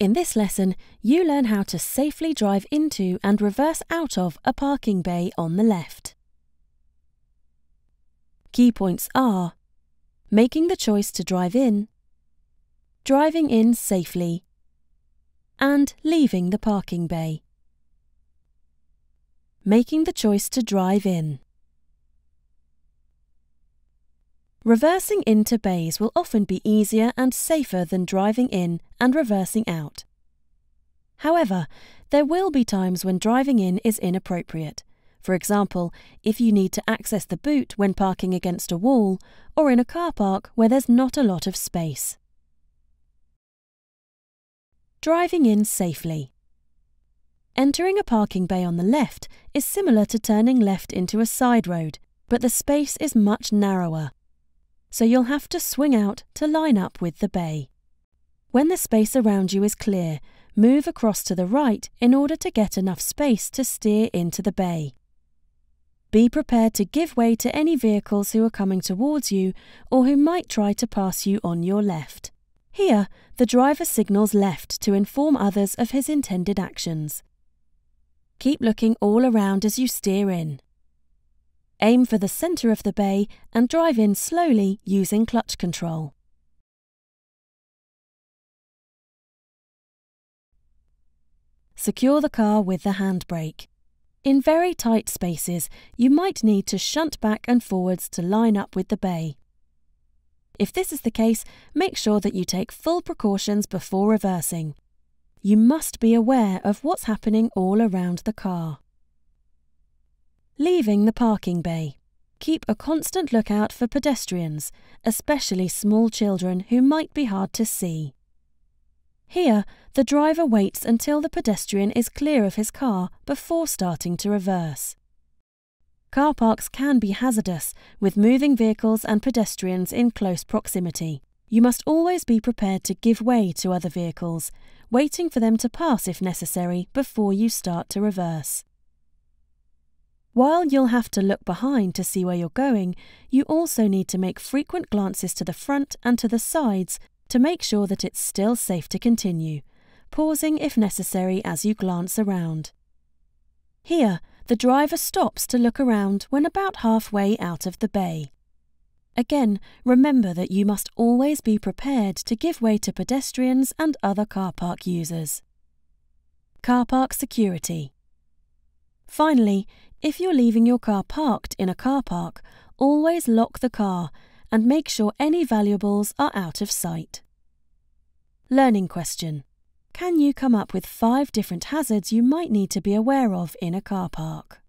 In this lesson, you learn how to safely drive into and reverse out of a parking bay on the left. Key points are making the choice to drive in, driving in safely, and leaving the parking bay. Making the choice to drive in. Reversing into bays will often be easier and safer than driving in and reversing out. However, there will be times when driving in is inappropriate. For example, if you need to access the boot when parking against a wall or in a car park where there's not a lot of space. Driving in safely. Entering a parking bay on the left is similar to turning left into a side road, but the space is much narrower, so you'll have to swing out to line up with the bay. When the space around you is clear, move across to the right in order to get enough space to steer into the bay. Be prepared to give way to any vehicles who are coming towards you or who might try to pass you on your left. Here, the driver signals left to inform others of his intended actions. Keep looking all around as you steer in. Aim for the centre of the bay and drive in slowly using clutch control. Secure the car with the handbrake. In very tight spaces, you might need to shunt back and forwards to line up with the bay. If this is the case, make sure that you take full precautions before reversing. You must be aware of what's happening all around the car. Leaving the parking bay. Keep a constant lookout for pedestrians, especially small children who might be hard to see. Here, the driver waits until the pedestrian is clear of his car before starting to reverse. Car parks can be hazardous, with moving vehicles and pedestrians in close proximity. You must always be prepared to give way to other vehicles, waiting for them to pass if necessary before you start to reverse. While you'll have to look behind to see where you're going, you also need to make frequent glances to the front and to the sides to make sure that it's still safe to continue, pausing if necessary as you glance around. Here, the driver stops to look around when about halfway out of the bay. Again, remember that you must always be prepared to give way to pedestrians and other car park users. Car park security. Finally, if you're leaving your car parked in a car park, always lock the car and make sure any valuables are out of sight. Learning question. Can you come up with 5 different hazards you might need to be aware of in a car park?